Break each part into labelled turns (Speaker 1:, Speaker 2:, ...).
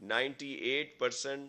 Speaker 1: 98%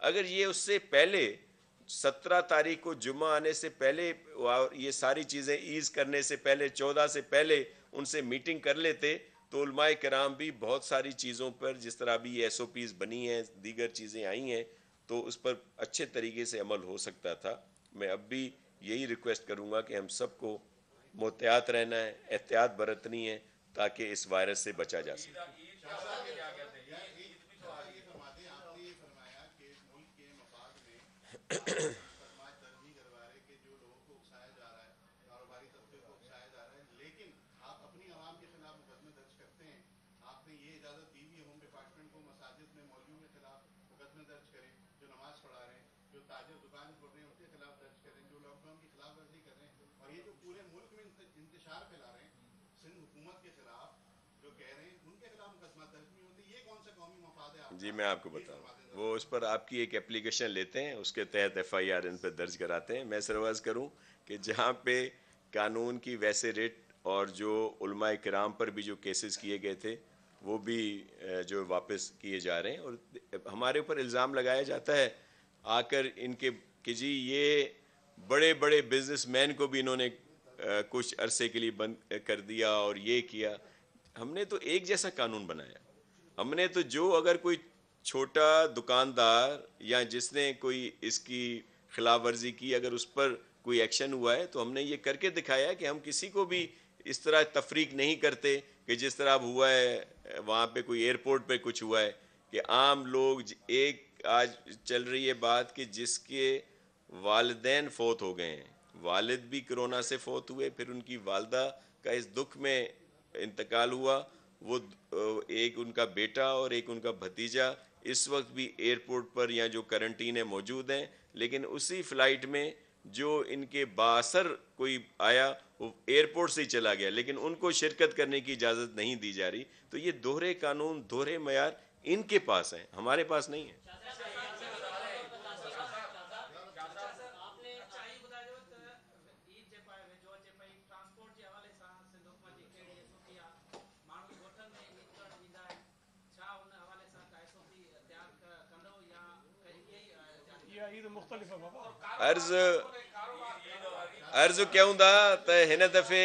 Speaker 1: اگر یہ اس سے پہلے 17 تاریخ کو جمعہ آنے سے پہلے اور یہ ساری چیزیں ایز کرنے سے پہلے 14 سے پہلے ان سے میٹنگ کر لیتے تو علماء کرام بھی بہت ساری چیزوں پر جس طرح بھی یہ ایس او پیز بنی ہیں دیگر چیزیں آئی ہیں تو اس پر اچھے طریقے سے عمل ہو سکتا تھا. میں اب بھی یہی ریکویسٹ کروں گا کہ ہم سب کو محتاط رہنا ہے, احتیاط برتنی ہے تاکہ اس وائرس سے بچا جا سکے. جی میں آپ کو بتاؤں, وہ اس پر آپ کی ایک اپلیکیشن لیتے ہیں, اس کے تحت ایف آئی آر ان پہ درج کراتے ہیں. میں سروائز کروں کہ جہاں پہ قانون کی ویسے ریٹ اور جو علماء کرام پر بھی جو کیسز کیے گئے تھے وہ بھی جو واپس کیے جا رہے ہیں, اور ہمارے اوپر الزام لگایا جاتا ہے آ کر ان کے کہ جی یہ بڑے بڑے بزنس مین کو بھی انہوں نے کچھ عرصے کے لیے بند کر دیا اور یہ کیا. ہم نے تو ایک جیسا قانون بنایا. ہم نے تو جو اگر کوئی چھوٹا دکاندار یا جس نے کوئی اس کی خلاف ورزی کی اگر اس پر کوئی ایکشن ہوا ہے تو ہم نے یہ کر کے دکھایا کہ ہم کسی کو بھی اس طرح تفریق نہیں کرتے کہ جس طرح اب ہوا ہے وہاں پہ کوئی ایئرپورٹ پہ کچھ ہوا ہے کہ عام لوگ ایک آج چل رہی ہے بات کہ جس کے والدین فوت ہو گئے ہیں, والد بھی کرونا سے فوت ہوئے, پھر ان کی والدہ کا اس دکھ میں انتقال ہوا, وہ ایک ان کا بیٹا اور ایک ان کا بھتیجا اس وقت بھی ایئرپورٹ پر یا جو کرنٹین موجود ہیں, لیکن اسی فلائٹ میں جو ان کے باثر کوئی آیا وہ ایئرپورٹ سے ہی چلا گیا, لیکن ان کو شرکت کرنے کی اجازت نہیں دی جا رہی. تو یہ دوہرے قانون دوہرے معیار ان کے پاس ہیں, ہمارے پاس نہیں ہے. عرض کیوں دا ت ہن دفعے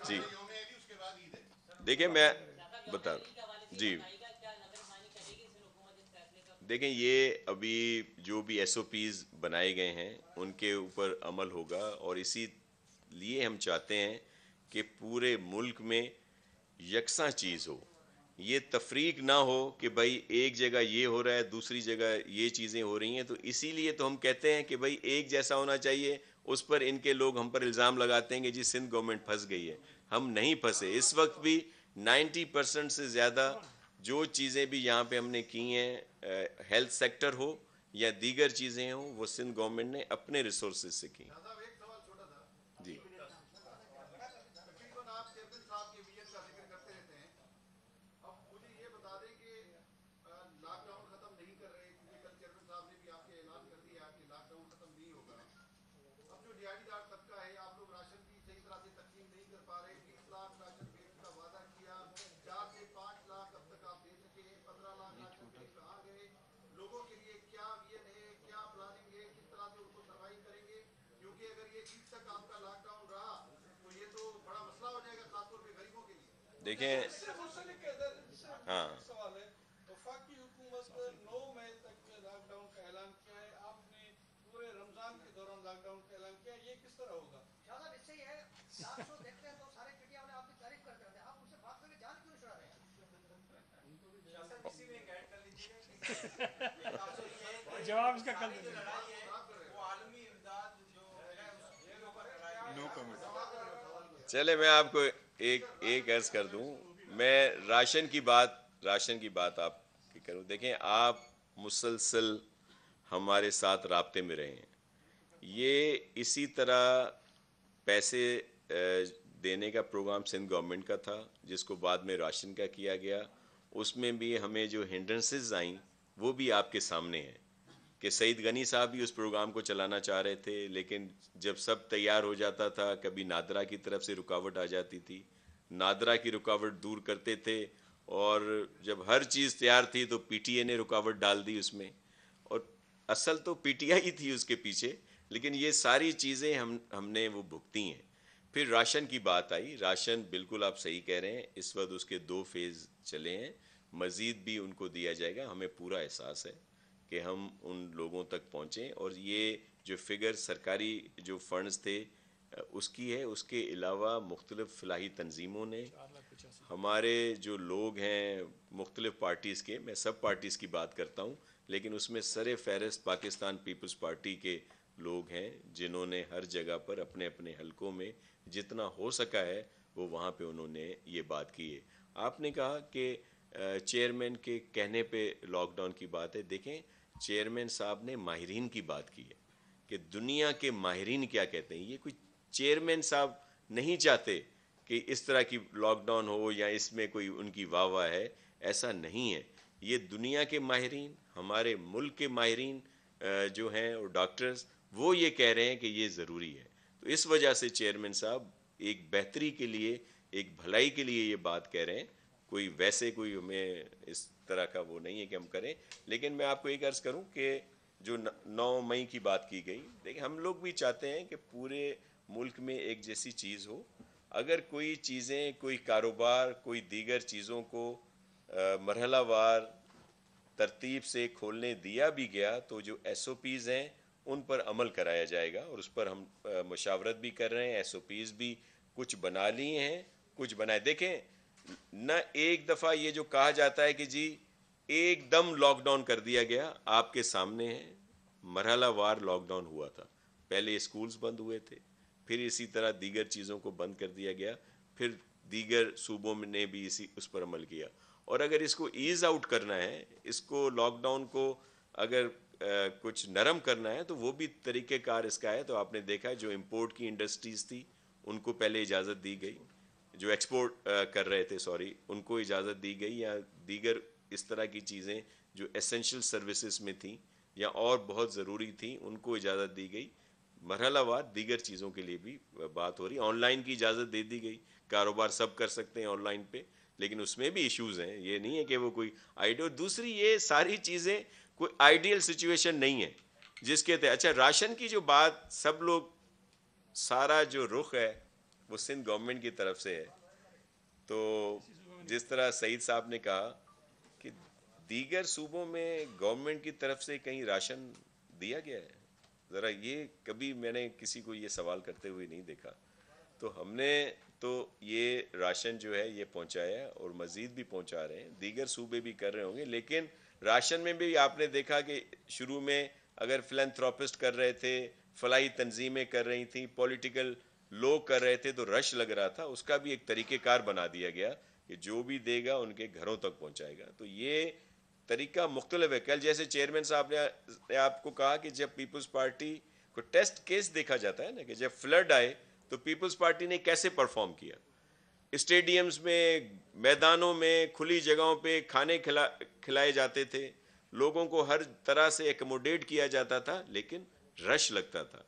Speaker 1: جی دیکھیں میں بتا جی دیکھیں یہ ابھی جو بھی ایس او پیز بنائے گئے ہیں ان کے اوپر عمل ہوگا, اور اسی لیے ہم چاہتے ہیں کہ پورے ملک میں یکساں چیز ہو, یہ تفریق نہ ہو کہ بھائی ایک جگہ یہ ہو رہا ہے دوسری جگہ یہ چیزیں ہو رہی ہیں. تو اسی لیے تو ہم کہتے ہیں کہ بھائی ایک جیسا ہونا چاہیے. اس پر ان کے لوگ ہم پر الزام لگاتے ہیں کہ جی سندھ گورنمنٹ پھنس گئی ہے. ہم نہیں پھنسے. اس وقت بھی 90% سے زیادہ جو چیزیں بھی یہاں پہ ہم نے کی ہیں ہیلتھ سیکٹر ہو یا دیگر چیزیں ہوں وہ سندھ گورنمنٹ نے اپنے ریسورسز سے کی. جی دیکھیں ہاں
Speaker 2: وفاقی حکومت 9 مئی تک لاک ڈاؤن کا اعلان کیا ہے, آپ نے پورے رمضان کے دوران لاک ڈاؤن کا اعلان کیا, یہ کس طرح ہوگا؟
Speaker 3: صاحب اس سے یہ ہے آپ شو دیکھتے ہیں تو سارے میڈیا والے آپ کی تعریف کرتے رہتے ہیں, آپ ان سے بات کرنے جان کیوں نہیں چھڑا رہے ہیں؟
Speaker 2: جواب اس کا کل دیں.
Speaker 1: چلے میں آپ کو ایک عرض کر دوں. میں راشن کی بات آپ کی کروں. دیکھیں آپ مسلسل ہمارے ساتھ رابطے میں رہے ہیں. یہ اسی طرح پیسے دینے کا پروگرام سندھ گورنمنٹ کا تھا جس کو بعد میں راشن کا کیا گیا. اس میں بھی ہمیں جو ہنڈرنسز آئیں وہ بھی آپ کے سامنے ہیں کہ سعید غنی صاحب بھی اس پروگرام کو چلانا چاہ رہے تھے, لیکن جب سب تیار ہو جاتا تھا کبھی نادرا کی طرف سے رکاوٹ آ جاتی تھی. نادرا کی رکاوٹ دور کرتے تھے اور جب ہر چیز تیار تھی تو پی ٹی اے نے رکاوٹ ڈال دی اس میں، اور اصل تو پی ٹی آئی ہی تھی اس کے پیچھے، لیکن یہ ساری چیزیں ہم نے وہ بھگتی ہیں۔ پھر راشن کی بات آئی، راشن بالکل آپ صحیح کہہ رہے ہیں، اس وقت اس کے 2 فیز چلے ہیں، مزید بھی ان کو دیا جائے گا۔ ہمیں پورا احساس ہے کہ ہم ان لوگوں تک پہنچیں، اور یہ جو فگر سرکاری جو فنڈز تھے اس کی ہے، اس کے علاوہ مختلف فلاحی تنظیموں نے، ہمارے جو لوگ ہیں مختلف پارٹیز کے، میں سب پارٹیز کی بات کرتا ہوں، لیکن اس میں سر فہرست پاکستان پیپلز پارٹی کے لوگ ہیں، جنہوں نے ہر جگہ پر اپنے اپنے حلقوں میں جتنا ہو سکا ہے وہ وہاں پہ انہوں نے یہ بات کی ہے۔ آپ نے کہا کہ چیئرمین کے کہنے پہ لاک ڈاؤن کی بات ہے، دیکھیں چیئرمین صاحب نے ماہرین کی بات کی ہے کہ دنیا کے ماہرین کیا کہتے ہیں۔ یہ کوئی چیئرمین صاحب نہیں چاہتے کہ اس طرح کی لاک ڈاؤن ہو یا اس میں کوئی ان کی واہ واہ ہے، ایسا نہیں ہے۔ یہ دنیا کے ماہرین، ہمارے ملک کے ماہرین جو ہیں اور ڈاکٹرز، وہ یہ کہہ رہے ہیں کہ یہ ضروری ہے۔ تو اس وجہ سے چیئرمین صاحب ایک بہتری کے لیے، ایک بھلائی کے لیے یہ بات کہہ رہے ہیں، کوئی ویسے کوئی ہمیں اس طرح کا وہ نہیں ہے کہ ہم کریں۔ لیکن میں آپ کو ایک عرض کروں کہ جو 9 مئی کی بات کی گئی، دیکھیں ہم لوگ بھی چاہتے ہیں کہ پورے ملک میں ایک جیسی چیز ہو۔ اگر کوئی چیزیں، کوئی کاروبار، کوئی دیگر چیزوں کو مرحلہ وار ترتیب سے کھولنے دیا بھی گیا تو جو ایس او پیز ہیں ان پر عمل کرایا جائے گا، اور اس پر ہم مشاورت بھی کر رہے ہیں۔ ایس او پیز بھی کچھ بنا لیے ہیں، کچھ بنائے۔ دیکھیں نہ ایک دفعہ یہ جو کہا جاتا ہے کہ جی ایک دم لاک ڈاؤن کر دیا گیا، آپ کے سامنے ہے مرحلہ وار لاک ڈاؤن ہوا تھا۔ پہلے اسکولز بند ہوئے تھے، پھر اسی طرح دیگر چیزوں کو بند کر دیا گیا، پھر دیگر صوبوں نے بھی اس پر عمل کیا۔ اور اگر اس کو ایز آؤٹ کرنا ہے، اس کو لاک ڈاؤن کو اگر کچھ نرم کرنا ہے تو وہ بھی طریقہ کار اس کا ہے۔ تو آپ نے دیکھا جو امپورٹ کی انڈسٹریز تھی ان کو پہلے اجازت دی گئی، جو ایکسپورٹ کر رہے تھے ان کو اجازت دی گئی، یا دیگر اس طرح کی چیزیں جو ایسنشل سروسز میں تھیں یا اور بہت ضروری تھیں ان کو اجازت دی گئی۔ مرحلہ وار دیگر چیزوں کے لیے بھی بات ہو رہی۔ آن لائن کی اجازت دے دی گئی، کاروبار سب کر سکتے ہیں آن لائن پہ، لیکن اس میں بھی ایشوز ہیں، یہ نہیں ہے کہ وہ کوئی آئیڈیل۔ دوسری یہ ساری چیزیں کوئی آئیڈیل سچویشن نہیں ہے جس کے تحت۔ اچھا راشن کی جو بات، سب لوگ سارا جو رخ ہے وہ سندھ گورنمنٹ کی طرف سے ہے، تو جس طرح سعید صاحب نے کہا کہ دیگر صوبوں میں گورنمنٹ کی طرف سے کہیں راشن دیا گیا ہے، ذرا یہ کبھی میں نے کسی کو یہ سوال کرتے ہوئے نہیں دیکھا۔ تو ہم نے تو یہ راشن جو ہے یہ پہنچایا ہے اور مزید بھی پہنچا رہے ہیں، دیگر صوبے بھی کر رہے ہوں گے، لیکن راشن میں بھی آپ نے دیکھا کہ شروع میں اگر فلینتھراپسٹ کر رہے تھے، فلاحی تنظیمیں کر رہی تھیں، پولیٹیکل لوگ کر رہے تھے تو رش لگ رہا تھا، اس کا بھی ایک طریقہ کار بنا دیا گیا کہ جو بھی دے گا ان کے گھروں تک پہنچائے گا۔ تو یہ طریقہ مختلف ہے۔ کل جیسے چیئرمین صاحب نے آپ کو کہا کہ جب پیپلز پارٹی کو ٹیسٹ کیس دیکھا جاتا ہے نا، کہ جب فلڈ آئے تو پیپلز پارٹی نے کیسے پرفارم کیا، اسٹیڈیمز میں، میدانوں میں، کھلی جگہوں پہ کھانے کھلائے جاتے تھے، لوگوں کو ہر طرح سے ایکوموڈیٹ کیا جاتا تھا، لیکن رش لگتا تھا۔